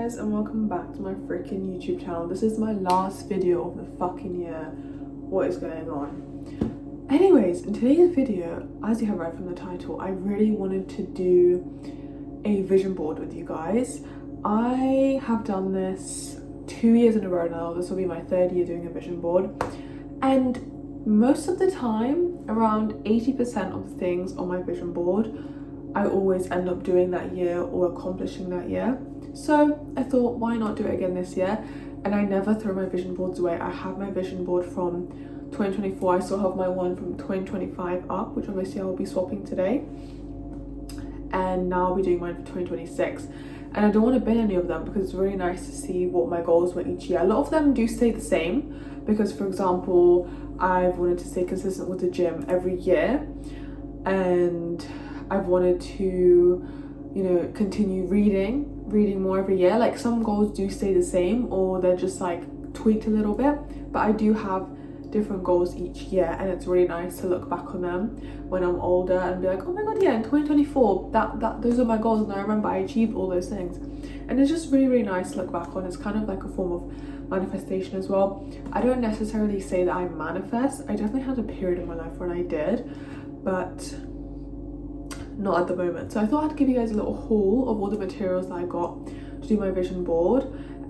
guys, and welcome back to my freaking YouTube channel. This is my last video of the fucking year. What is going on? Anyways, in today's video, as you have read from the title, I really wanted to do a vision board with you guys. I have done this 2 years in a row now. This will be my third year doing a vision board, and most of the time, around 80% of the things on my vision board I always end up doing that year or accomplishing that year. So I thought, why not do it again this year? And I never throw my vision boards away. I have my vision board from 2024. I still have my one from 2025 up, which obviously I will be swapping today. And now I'll be doing mine for 2026. And I don't want to bin any of them because it's really nice to see what my goals were each year. A lot of them do stay the same because, for example, I've wanted to stay consistent with the gym every year, and I've wanted to, continue reading more every year. Like, some goals do stay the same or they're just like tweaked a little bit, but I do have different goals each year, and it's really nice to look back on them when I'm older and be like, oh my god, yeah, in 2024 those are my goals, and I remember I achieved all those things. And it's just really, really nice to look back on. It's kind of like a form of manifestation as well. I don't necessarily say that I manifest. I definitely had a period in my life when I did, but not at the moment. So I thought I'd give you guys a little haul of all the materials that I got to do my vision board,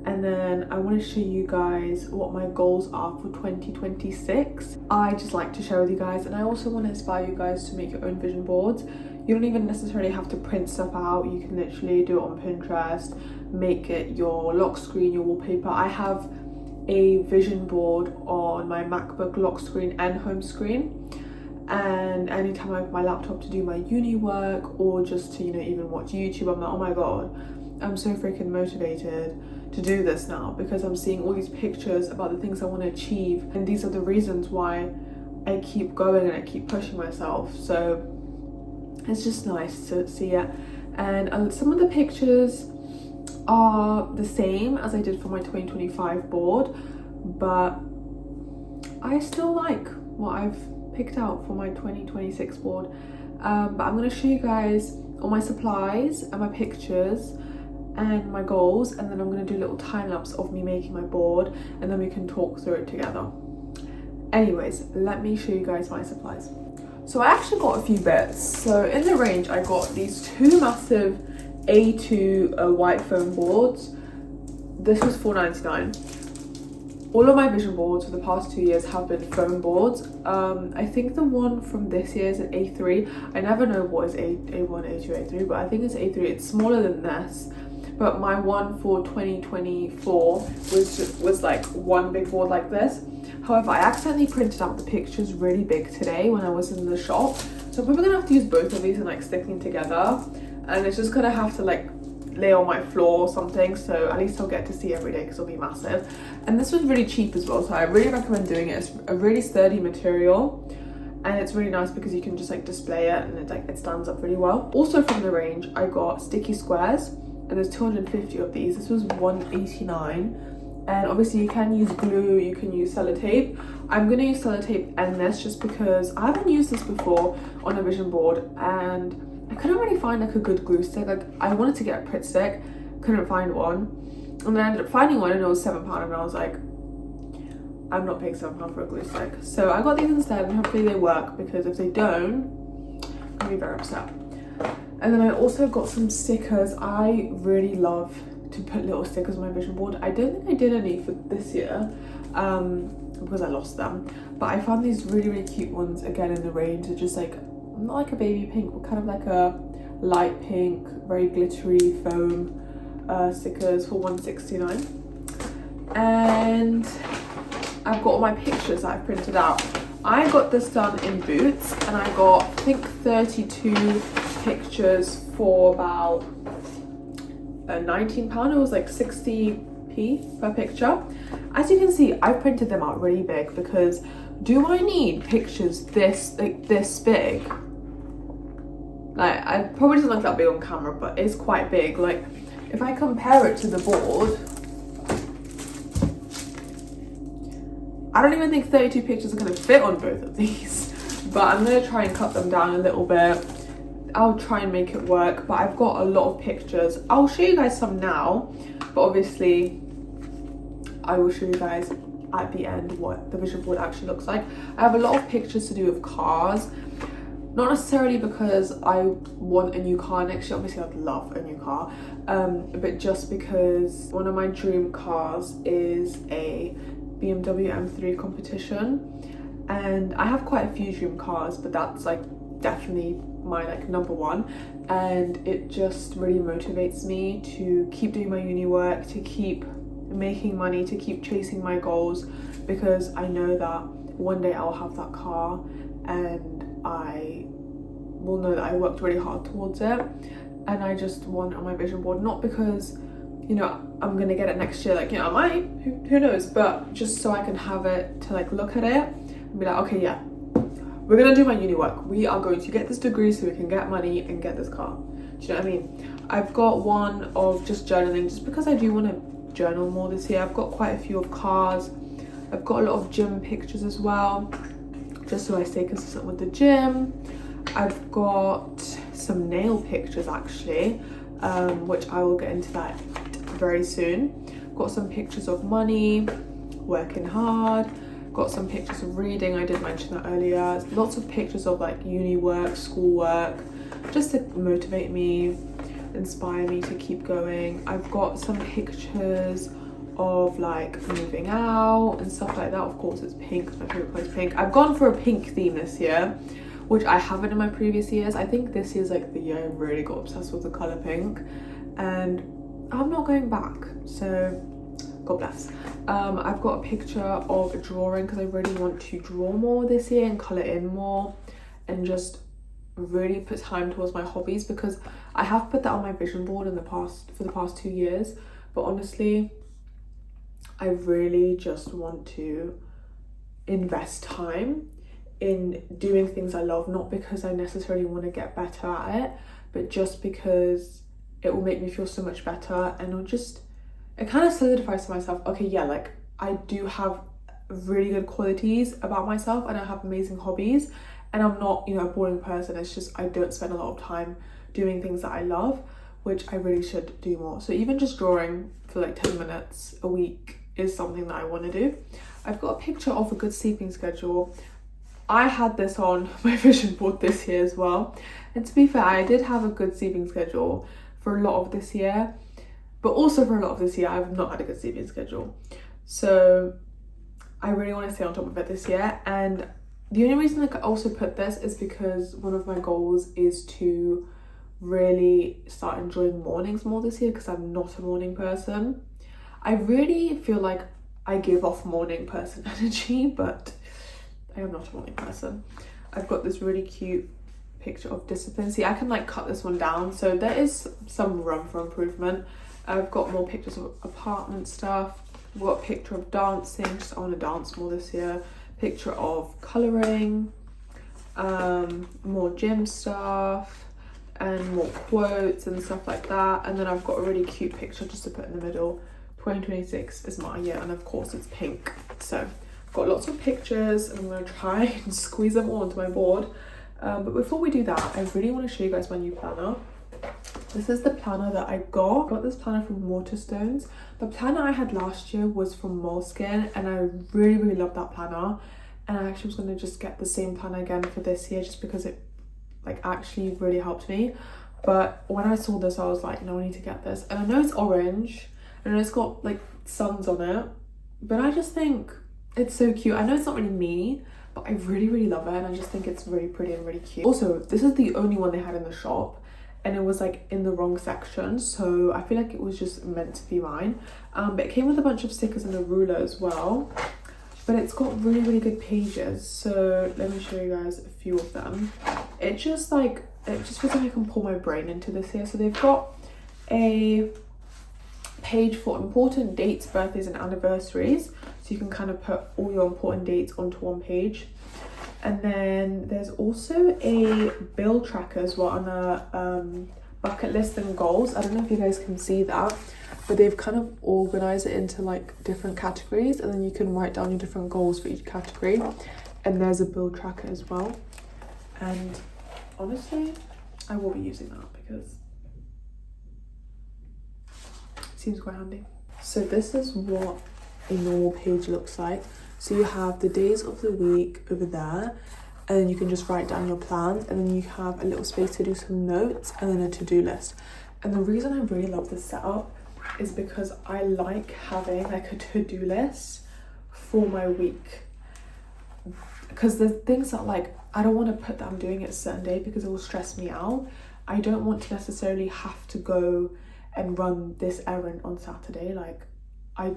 and then I want to show you guys what my goals are for 2026. I just like to share with you guys, and I also want to inspire you guys to make your own vision boards. You don't even necessarily have to print stuff out. You can literally do it on Pinterest, make it your lock screen, your wallpaper. I have a vision board on my MacBook lock screen and home screen, and anytime I have my laptop to do my uni work or just to even watch YouTube, I'm like, oh my god, I'm so freaking motivated to do this now because I'm seeing all these pictures about the things I want to achieve, and these are the reasons why I keep going and I keep pushing myself. So it's just nice to see it. And some of the pictures are the same as I did for my 2025 board, but I still like what I've picked out for my 2026 board. But I'm going to show you guys all my supplies and my pictures and my goals, and then I'm going to do a little time lapse of me making my board, and then we can talk through it together. Anyways, let me show you guys my supplies. So I actually got a few bits. So in the range, I got these two massive A2 white foam boards. This was $4.99. All of my vision boards for the past 2 years have been foam boards. I think the one from this year is an A3. I never know what is A1, A2, A3, but I think it's A3. It's smaller than this. But my one for 2024 was like one big board like this. However, I accidentally printed out the pictures really big today when I was in the shop. So I'm probably gonna have to use both of these and like stick them together. And it's just gonna have to like lay on my floor or something, so at least I'll get to see every day because it'll be massive. And this was really cheap as well, so I really recommend doing it. It's a really sturdy material, and it's really nice because you can just like display it, and it stands up really well. Also from the range, I got sticky squares, and there's 250 of these. This was $1.89, and obviously you can use glue, you can use sellotape. I'm gonna use sellotape and this just because I haven't used this before on a vision board, and I couldn't really find like a good glue stick. Like, I wanted to get a Pritt stick, couldn't find one, and then I ended up finding one, and it was £7, and I was like, I'm not paying £7 for a glue stick. So I got these instead, and hopefully they work, because if they don't, I'm gonna be very upset. And then I also got some stickers. I really love to put little stickers on my vision board. I don't think I did any for this year because I lost them, but I found these really, really cute ones again in the range. They're just like, not like a baby pink, but kind of like a light pink, very glittery foam stickers for $1.69. And I've got all my pictures that I've printed out. I got this done in Boots, and I got, I think, 32 pictures for about £19. It was like 60p per picture. As you can see, I printed them out really big because do I need pictures this big? Like, I probably doesn't look that big on camera, but it's quite big. Like, if I compare it to the board, I don't even think 32 pictures are going to fit on both of these, but I'm going to try and cut them down a little bit. I'll try and make it work, but I've got a lot of pictures. I'll show you guys some now, but obviously I will show you guys at the end what the vision board actually looks like. I have a lot of pictures to do with cars, not necessarily because I want a new car next year. Obviously I'd love a new car, but just because one of my dream cars is a BMW M3 Competition, and I have quite a few dream cars, but that's like definitely my like number one, and it just really motivates me to keep doing my uni work, to keep making money, to keep chasing my goals, because I know that one day I'll have that car and I will know that I worked really hard towards it, and I just want it on my vision board, not because, you know, I'm gonna get it next year, like, you know, I might, who knows, but just so I can have it to like look at it and be like, okay, yeah, we're gonna do my uni work, we are going to get this degree so we can get money and get this car. Do you know what I mean? I've got one of just journaling, just because I do want to journal more this year. I've got quite a few of cars. I've got a lot of gym pictures as well, just so I stay consistent with the gym. I've got some nail pictures actually, which I will get into that very soon. Got some pictures of money, working hard. Got some pictures of reading, I did mention that earlier. Lots of pictures of like uni work, school work, just to motivate me, inspire me to keep going. I've got some pictures of like moving out and stuff like that. Of course it's pink, my favorite color is pink. I've gone for a pink theme this year, which I haven't in my previous years. I think this year's like the year I really got obsessed with the color pink, and I'm not going back, so God bless. I've got a picture of a drawing because I really want to draw more this year and colour in more and just really put time towards my hobbies, because I have put that on my vision board for the past 2 years, but honestly I really just want to invest time in doing things I love, not because I necessarily want to get better at it, but just because it will make me feel so much better, and it kind of solidifies to myself, okay, yeah, like I do have really good qualities about myself and I have amazing hobbies, and I'm not, you know, a boring person. It's just I don't spend a lot of time doing things that I love, which I really should do more. So even just drawing for like 10 minutes a week is something that I want to do. I've got a picture of a good sleeping schedule. I had this on my vision board this year as well, and to be fair, I did have a good sleeping schedule for a lot of this year, but also for a lot of this year I've not had a good sleeping schedule, so I really want to stay on top of it this year. And the only reason I also put this is because one of my goals is to really start enjoying mornings more this year, because I'm not a morning person. I really feel like I give off morning person energy, but I am not a morning person. I've got this really cute picture of discipline. See, I can like cut this one down, so there is some room for improvement. I've got more pictures of apartment stuff. I've got a picture of dancing, just I want to dance more this year. Picture of colouring, more gym stuff, and more quotes and stuff like that. And then I've got a really cute picture just to put in the middle. 2026 is my year, and of course it's pink. So I've got lots of pictures and I'm going to try and squeeze them all onto my board. But before we do that, I really want to show you guys my new planner. This is the planner that I got. I got this planner from Waterstones. The planner I had last year was from Moleskine, and I really love that planner. And I actually was going to just get the same planner again for this year, just because it like actually really helped me. But when I saw this, I was like, no, I need to get this. And I know it's orange, and it's got like suns on it, but I just think it's so cute. I know it's not really me, but I really love it, and I just think it's really pretty and really cute. Also, this is the only one they had in the shop, and it was like in the wrong section, so I feel like it was just meant to be mine. But it came with a bunch of stickers and a ruler as well, but it's got really good pages. So let me show you guys a few of them. It just feels like I can pour my brain into this here. So they've got a page for important dates, birthdays and anniversaries, so you can kind of put all your important dates onto one page. And then there's also a bill tracker as well, on a bucket list and goals. I don't know if you guys can see that, but they've kind of organized it into like different categories, and then you can write down your different goals for each category. And there's a bill tracker as well. And honestly, I will be using that because it seems quite handy. So this is what a normal page looks like. So you have the days of the week over there, and then you can just write down your plans, and then you have a little space to do some notes, and then a to-do list. And the reason I really love this setup is because I like having like a to-do list for my week, because there's things that like I don't want to put that I'm doing it a certain day because it will stress me out. I don't want to necessarily have to go and run this errand on Saturday. Like I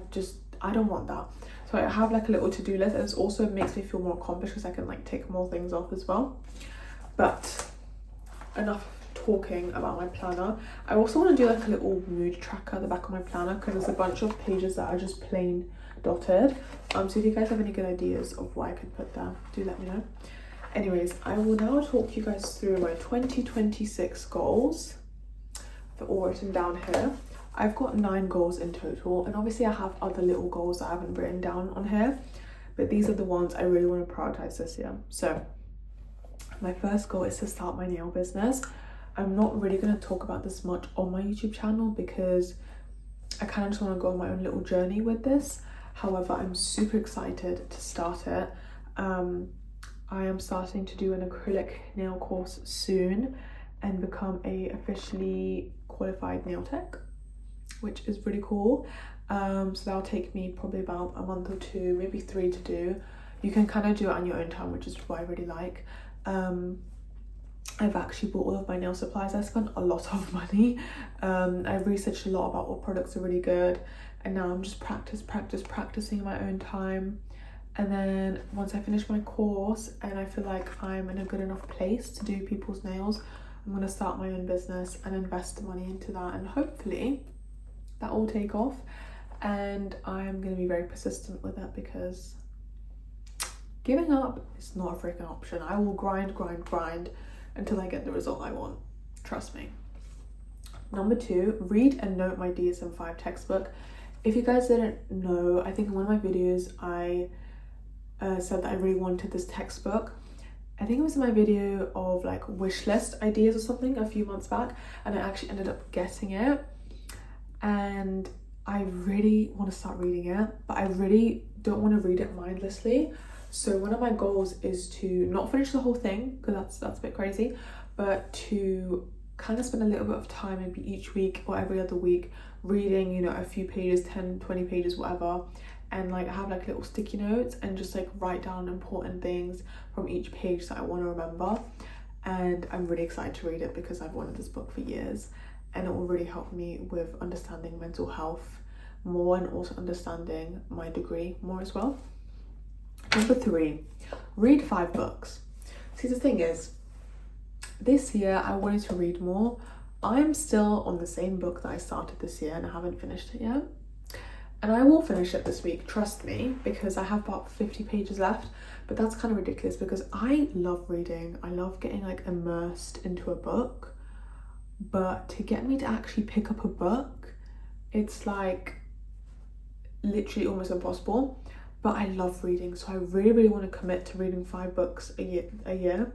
don't want that. So I have like a little to-do list, and it also makes me feel more accomplished because I can like tick more things off as well. But enough talking about my planner. I also want to do like a little mood tracker at the back of my planner because there's a bunch of pages that are just plain dotted. So if you guys have any good ideas of what I could put there, do let me know. Anyways, I will now talk you guys through my 2026 goals. They're all written down here. I've got 9 goals in total, and obviously I have other little goals that I haven't written down on here, but these are the ones I really want to prioritize this year. So my first goal is to start my nail business. I'm not really going to talk about this much on my YouTube channel because I kind of just want to go on my own little journey with this. However, I'm super excited to start it. I am starting to do an acrylic nail course soon and become a officially qualified nail tech, which is really cool. So that'll take me probably about a month or 2, maybe 3 to do. You can kind of do it on your own time, which is what I really like. I've actually bought all of my nail supplies. I spent a lot of money. I've researched a lot about what products are really good, and now I'm just practicing in my own time. And then once I finish my course and I feel like I'm in a good enough place to do people's nails, I'm going to start my own business and invest the money into that, and hopefully that will take off. And I'm going to be very persistent with it because giving up is not a freaking option. I will grind until I get the result I want. Trust me. Number 2, read and note my DSM-5 textbook. If you guys didn't know, I think in one of my videos I said that I really wanted this textbook. I think it was in my video of like wish list ideas or something a few months back, and I actually ended up getting it, and I really want to start reading it, but I really don't want to read it mindlessly. So one of my goals is to not finish the whole thing because that's a bit crazy, but to kind of spend a little bit of time maybe each week or every other week reading, you know, a few pages, 10, 20 pages, whatever, and like have like little sticky notes and just like write down important things from each page that I want to remember. And I'm really excited to read it because I've wanted this book for years, and it will really help me with understanding mental health more and also understanding my degree more as well. Number 3, read 5 books. See, the thing is, this year I wanted to read more. I'm still on the same book that I started this year and I haven't finished it yet. And I will finish it this week, trust me, because I have about 50 pages left. But that's kind of ridiculous because I love reading. I love getting like immersed into a book. But to get me to actually pick up a book, it's like literally almost impossible. But I love reading, so I really want to commit to reading 5 books a year.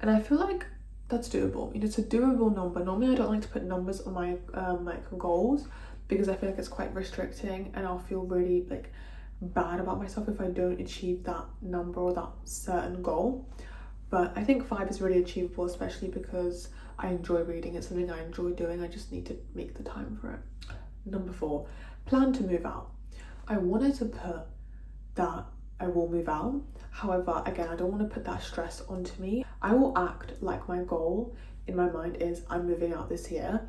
And I feel like that's doable. You know, it's a doable number. Normally I don't like to put numbers on my like goals because I feel like it's quite restricting, and I'll feel really like bad about myself if I don't achieve that number or that certain goal. But I think 5 is really achievable, especially because I enjoy reading. It's something I enjoy doing. I just need to make the time for it. Number 4, plan to move out. I wanted to put that I will move out. However, again, I don't want to put that stress onto me. I will act like my goal in my mind is I'm moving out this year,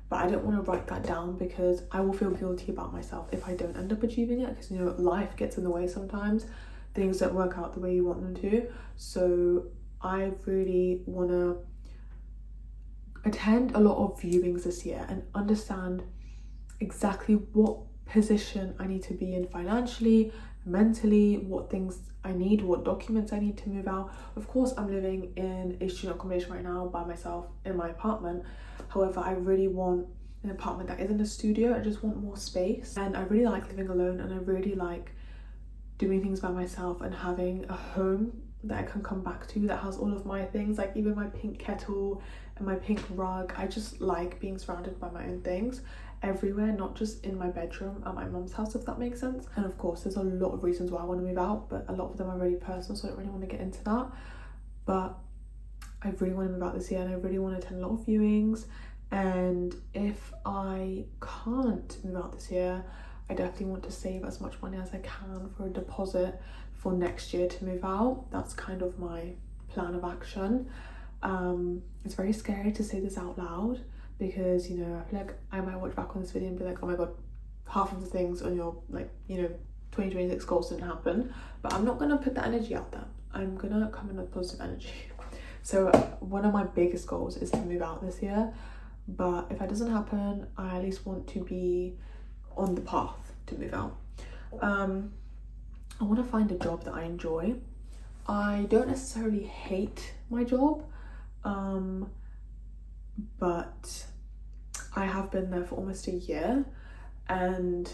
but I don't want to write that down because I will feel guilty about myself if I don't end up achieving it, because you know, life gets in the way sometimes. Things don't work out the way you want them to. So I really want to attend a lot of viewings this year and understand exactly what position I need to be in financially, mentally, what things I need, what documents I need to move out. Of course, I'm living in a student accommodation right now by myself in my apartment. However, I really want an apartment that isn't a studio. I just want more space, and I really like living alone, and I really like doing things by myself and having a home that I can come back to that has all of my things, like even my pink kettle and my pink rug. I just like being surrounded by my own things everywhere, not just in my bedroom at my mum's house, if that makes sense. And of course there's a lot of reasons why I want to move out, but a lot of them are really personal, so I don't really want to get into that. But I really want to move out this year, and I really want to attend a lot of viewings. And if I can't move out this year, I definitely want to save as much money as I can for a deposit for next year to move out. That's kind of my plan of action. It's very scary to say this out loud, because, you know, I feel like I might watch back on this video and be like, oh my god, half of the things on your, like, you know, 2026 goals didn't happen. But I'm not gonna put that energy out there. I'm gonna come in with positive energy. So one of my biggest goals is to move out this year, but if that doesn't happen, I at least want to be on the path to move out. I want to find a job that I enjoy. I don't necessarily hate my job, but I have been there for almost a year, and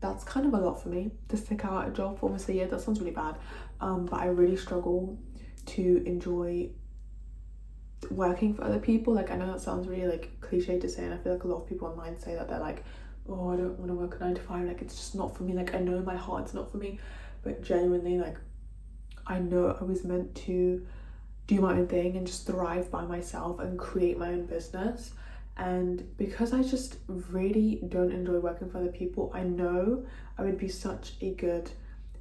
that's kind of a lot for me to stick out a job for almost a year. That sounds really bad, but I really struggle to enjoy working for other people. Like, I know that sounds really like cliche to say, and I feel like a lot of people online say that they're like, oh, I don't want to work a 9 to 5, like it's just not for me. Like, I know in my heart it's not for me, but genuinely, like, I know I was meant to do my own thing and just thrive by myself and create my own business. And because I just really don't enjoy working for other people, I know I would be such a good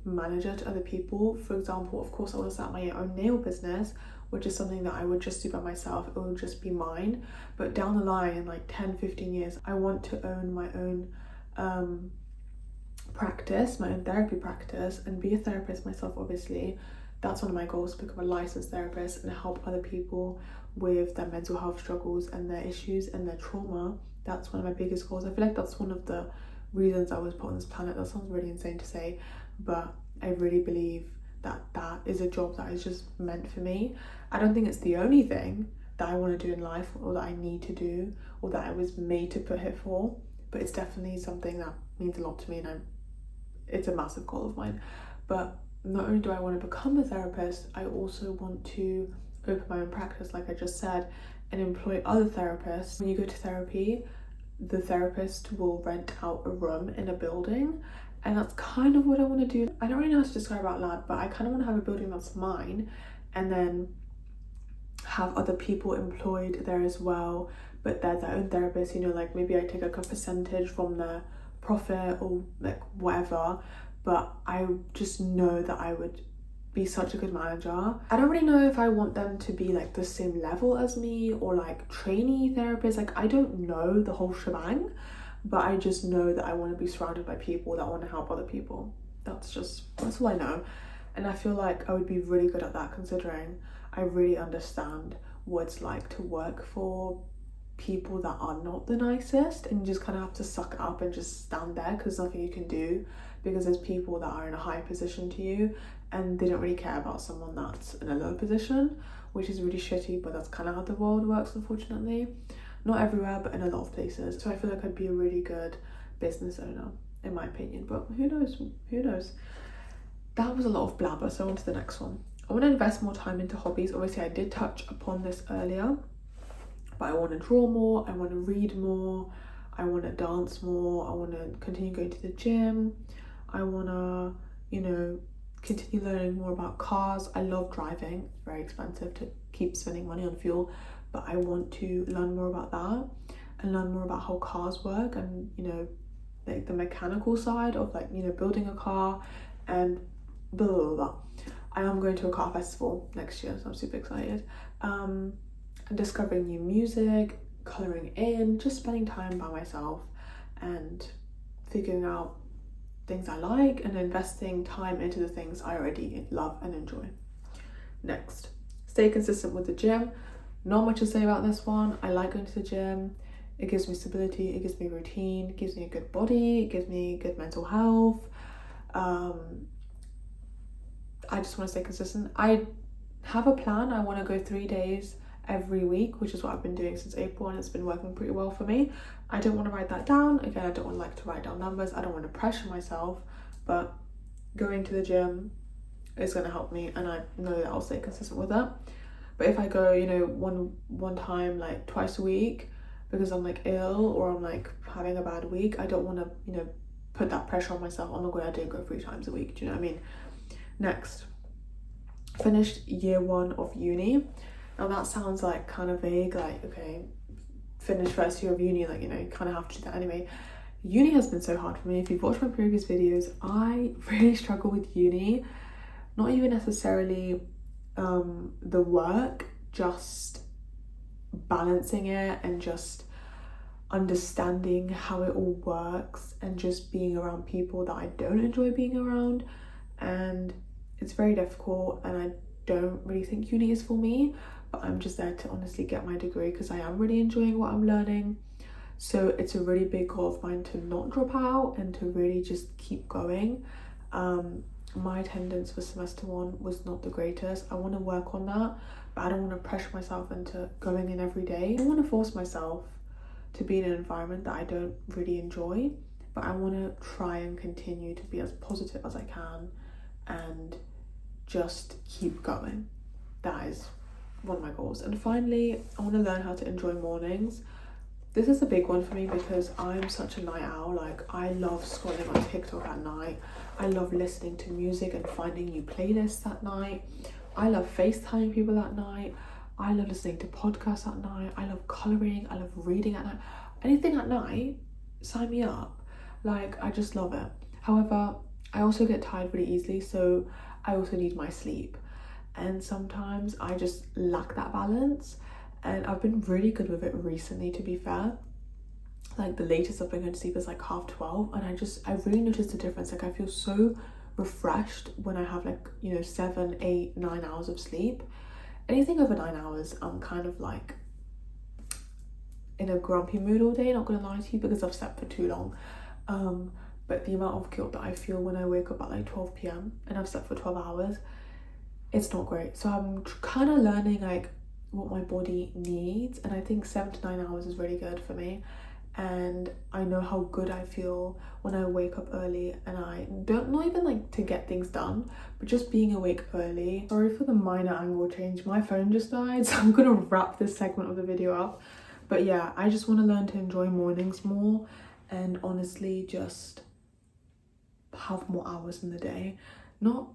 manager to other people. For example, of course I want to start my own nail business, which is something that I would just do by myself. It will just be mine. But down the line, in like 10-15 years, I want to own my own practice, my own therapy practice, and be a therapist myself. Obviously, that's one of my goals, to become a licensed therapist and help other people with their mental health struggles and their issues and their trauma. That's one of my biggest goals. I feel like that's one of the reasons I was put on this planet. That sounds really insane to say, but I really believe that that is a job that is just meant for me. I don't think it's the only thing that I want to do in life, or that I need to do, or that I was made to put here for, but it's definitely something that means a lot to me, and it's a massive goal of mine. But not only do I want to become a therapist, I also want to open my own practice, like I just said, and employ other therapists. When you go to therapy, the therapist will rent out a room in a building, and that's kind of what I want to do. I don't really know how to describe out loud, but I kind of want to have a building that's mine, and then have other people employed there as well, but they're their own therapists, you know, like maybe I take like a percentage from their profit or like whatever. But I just know that I would be such a good manager. I don't really know if I want them to be like the same level as me, or like trainee therapists. Like, I don't know the whole shebang, but I just know that I want to be surrounded by people that want to help other people. That's all I know. And I feel like I would be really good at that, considering I really understand what it's like to work for people that are not the nicest, and you just kind of have to suck it up and just stand there, because there's nothing you can do, because there's people that are in a high position to you and they don't really care about someone that's in a low position, which is really shitty, but that's kind of how the world works, unfortunately. Not everywhere, but in a lot of places. So I feel like I'd be a really good business owner, in my opinion, but who knows. That was a lot of blabber, so on to the next one. I want to invest more time into hobbies. Obviously I did touch upon this earlier, but I want to draw more, I want to read more, I want to dance more, I want to continue going to the gym, I want to, you know, continue learning more about cars. I love driving. It's very expensive to keep spending money on fuel, but I want to learn more about that and learn more about how cars work, and, you know, like the mechanical side of, like, you know, building a car and blah blah blah. I am going to a car festival next year, so I'm super excited. And discovering new music, colouring in, just spending time by myself and figuring out things I like and investing time into the things I already love and enjoy. Next, stay consistent with the gym. Not much to say about this one. I like going to the gym. It gives me stability, it gives me routine, it gives me a good body, it gives me good mental health. I just want to stay consistent. I have a plan. I want to go 3 days every week, which is what I've been doing since April, and it's been working pretty well for me. I don't want to write that down. Again, I don't want to write down numbers. I don't want to pressure myself, but going to the gym is going to help me, and I know that I'll stay consistent with that. But if I go, you know, one time like twice a week because I'm like ill or I'm like having a bad week, I don't want to, you know, put that pressure on myself. I'm not going to go 3 times a week. Do you know what I mean? Next, finished year 1 of uni. Now that sounds like kind of vague, like, okay, finish first year of uni, like, you know, you kind of have to do that anyway. Uni has been so hard for me. If you've watched my previous videos, I really struggle with uni. Not even necessarily the work, just balancing it and just understanding how it all works and just being around people that I don't enjoy being around. And it's very difficult, and I don't really think uni is for me, but I'm just there to honestly get my degree because I am really enjoying what I'm learning. So it's a really big goal of mine to not drop out and to really just keep going. My attendance for semester 1 was not the greatest. I want to work on that, but I don't want to pressure myself into going in every day. I don't want to force myself to be in an environment that I don't really enjoy, but I want to try and continue to be as positive as I can and just keep going. That is one of my goals. And finally, I want to learn how to enjoy mornings. This is a big one for me because I'm such a night owl. Like, I love scrolling on TikTok at night. I love listening to music and finding new playlists at night. I love FaceTiming people at night. I love listening to podcasts at night. I love colouring. I love reading at night. Anything at night, sign me up. Like, I just love it. However, I also get tired really easily, so I also need my sleep. And sometimes I just lack that balance. And I've been really good with it recently, to be fair. Like, the latest I've been going to sleep is like 12:30, and I really noticed a difference. Like, I feel so refreshed when I have, like, you know, 7, 8, 9 hours of sleep. Anything over 9 hours, I'm kind of like in a grumpy mood all day, not gonna lie to you, because I've slept for too long. But the amount of guilt that I feel when I wake up at like 12 p.m. and I've slept for 12 hours, it's not great. So I'm kind of learning like what my body needs, and I think 7 to 9 hours is really good for me. And I know how good I feel when I wake up early, and I don't, not even like to get things done, but just being awake early. Sorry for the minor angle change, my phone just died, so I'm gonna wrap this segment of the video up. But yeah, I just want to learn to enjoy mornings more, and honestly just have more hours in the day. Not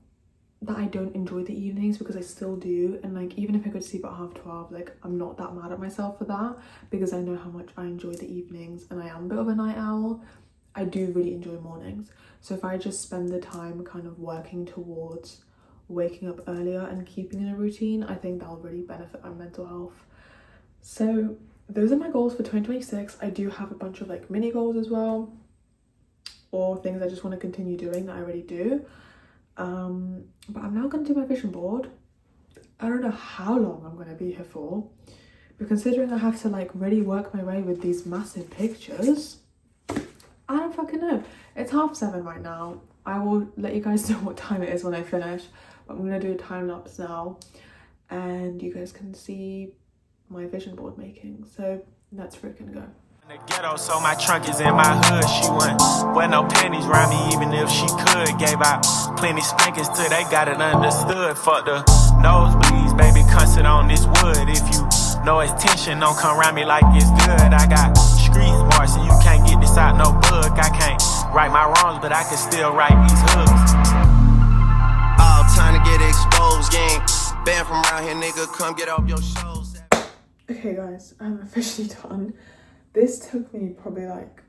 that I don't enjoy the evenings, because I still do, and like even if I could sleep at 12:30, like I'm not that mad at myself for that, because I know how much I enjoy the evenings, and I am a bit of a night owl. I do really enjoy mornings, so if I just spend the time kind of working towards waking up earlier and keeping in a routine, I think that'll really benefit my mental health. So those are my goals for 2026. I do have a bunch of like mini goals as well, or things I just want to continue doing that I already do. But I'm now going to do my vision board. I don't know how long I'm going to be here for, but considering I have to like really work my way with these massive pictures, I don't fucking know. It's 7:30 right now. I will let you guys know what time it is when I finish, but I'm going to do a time lapse now, and you guys can see my vision board making. So let's freaking go. The ghetto, so my trunk is in my hood. She wouldn't wear no panties around me, even if she could. Gave out plenty spankings till they got it understood. Fuck the nosebleeds, baby, cuss it on this wood. If you know it's tension, don't come around me like it's good. I got street smart, so you can't get this out no book. I can't right my wrongs, but I can still write these hooks. All time to get exposed, gang. Banned from around here, nigga, come get off your shows. Okay guys, I'm officially done. This took me probably like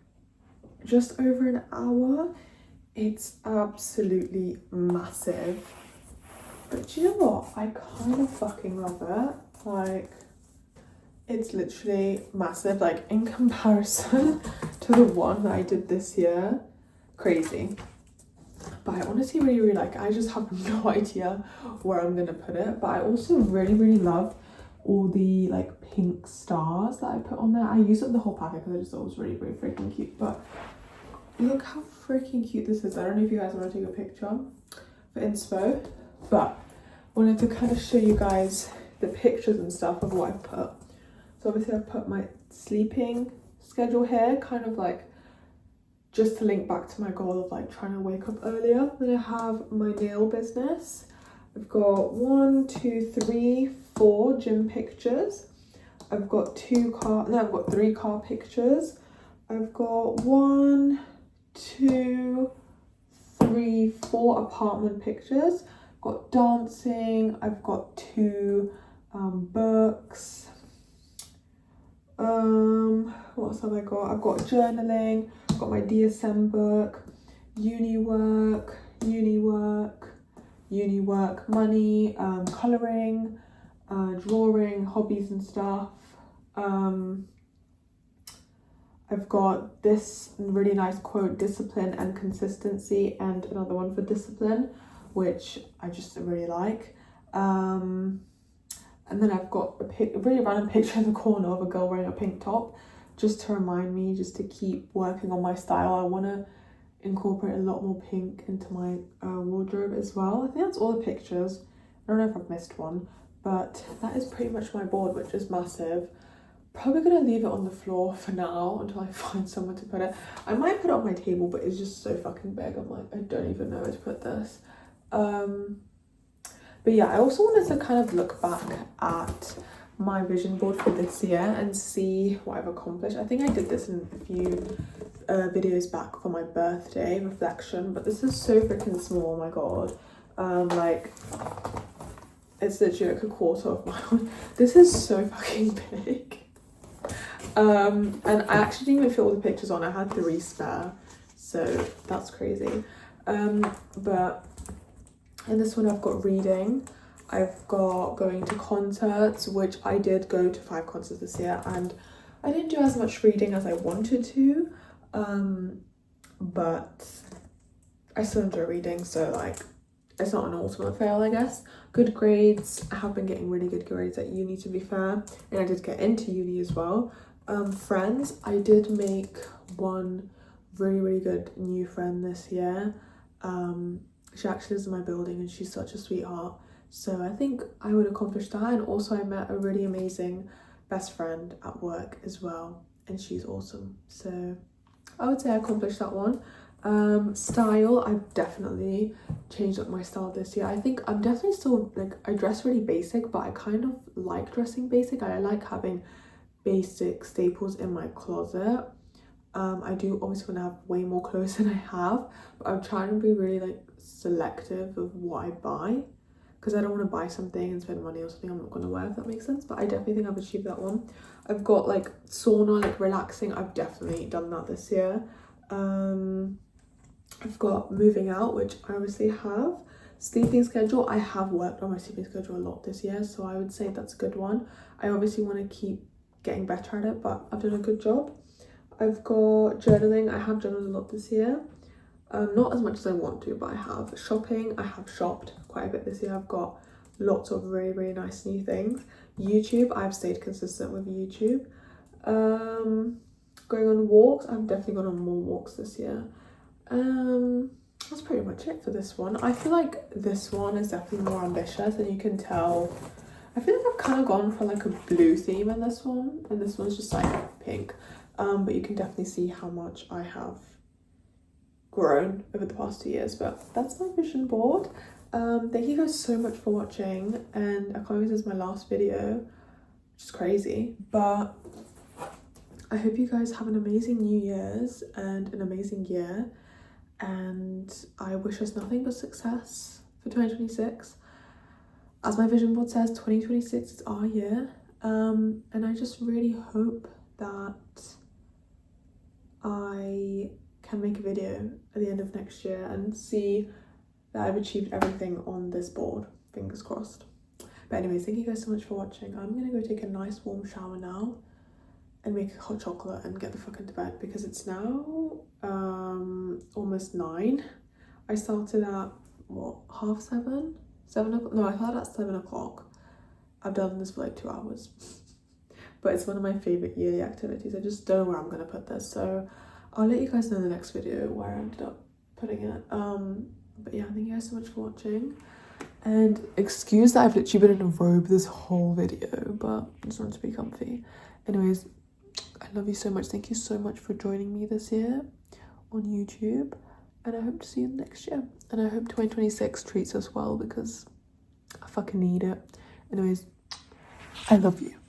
just over an hour. It's absolutely massive. But do you know what? I kind of fucking love it. Like, it's literally massive, like in comparison to the one that I did this year. Crazy. But I honestly really like it. I just have no idea where I'm gonna put it. But I also really love all the like pink stars that I put on there. I used up the whole packet because I just thought it was really freaking cute. But look how freaking cute this is. I don't know if you guys want to take a picture for inspo, but I wanted to kind of show you guys the pictures and stuff of what I put. So obviously I put my sleeping schedule here, kind of like just to link back to my goal of like trying to wake up earlier. Then I have my nail business. I've got 1, 2, 3, 4 gym pictures. I've got 3 car pictures. I've got 1, 2, 3, 4 apartment pictures. I've got dancing. I've got 2 books. What else have I got? I've got journaling. I've got my DSM book, uni work, money, colouring, drawing, hobbies and stuff. I've got this really nice quote, discipline and consistency, and another one for discipline, which I just really like. And then I've got a really random picture in the corner of a girl wearing a pink top, just to remind me, just to keep working on my style. I want to incorporate a lot more pink into my wardrobe as well. I think that's all the pictures. I don't know if I've missed one, but that is pretty much my board, which is massive. Probably gonna leave it on the floor for now until I find somewhere to put it. I might put it on my table, but it's just so fucking big. I'm like, I don't even know where to put this. But yeah, I also wanted to kind of look back at my vision board for this year and see what I've accomplished. I think I did this in a few videos back for my birthday reflection, but this is so freaking small. Oh my god. Like, it's literally like a quarter of my one. This is so fucking big. And I actually didn't even fit all the pictures on. I had 3 spare, so that's crazy. But in this one I've got reading, I've got going to concerts, which I did go to 5 concerts this year, and I didn't do as much reading as I wanted to, but I still enjoy reading, so like, it's not an ultimate fail, I guess. Good grades. I have been getting really good grades at uni, to be fair, and I did get into uni as well. Friends, I did make one really good new friend this year. She actually lives in my building and she's such a sweetheart, so I think I would accomplish that. And also I met a really amazing best friend at work as well, and she's awesome, so I would say I accomplished that one. Style, I've definitely changed up my style this year. I think I'm definitely still, like, I dress really basic, but I kind of like dressing basic. I like having basic staples in my closet. I do obviously want to have way more clothes than I have, but I'm trying to be really like selective of what I buy, because I don't want to buy something and spend money on something I'm not going to wear, if that makes sense. But I definitely think I've achieved that one. I've got like sauna, like relaxing. I've definitely done that this year. I've got moving out, which I obviously have. Sleeping schedule, I have worked on my sleeping schedule a lot this year, so I would say that's a good one. I obviously want to keep getting better at it, but I've done a good job. I've got journaling. I have journaled a lot this year. Not as much as I want to, but I have. Shopping, I have shopped quite a bit this year. I've got lots of really nice new things. YouTube, I've stayed consistent with YouTube. Going on walks, I've definitely gone on more walks this year. That's pretty much it for this one. I feel like this one is definitely more ambitious, and you can tell. I feel like I've kind of gone for like a blue theme in this one, and this one's just like pink. But you can definitely see how much I have grown over the past 2 years. But that's my vision board. Thank you guys so much for watching, and I can't believe this is my last video, which is crazy. But I hope you guys have an amazing New Year's and an amazing year, and I wish us nothing but success for 2026. As my vision board says, 2026 is our year, and I just really hope that I can make a video at the end of next year and see that I've achieved everything on this board. Fingers crossed. But anyways, thank you guys so much for watching. I'm gonna go take a nice warm shower now and make a hot chocolate and get the fuck into bed, because it's now almost 9. I started at what, 7:30? 7 o'clock? No, I started at 7 o'clock. I've done this for like 2 hours. But it's one of my favorite yearly activities. I just don't know where I'm gonna put this, so I'll let you guys know in the next video where I ended up putting it. But yeah, thank you guys so much for watching, and excuse that I've literally been in a robe this whole video, but I just wanted to be comfy. Anyways, I love you so much. Thank you so much for joining me this year on YouTube, and I hope to see you next year, and I hope 2026 treats us well, because I fucking need it. Anyways, I love you.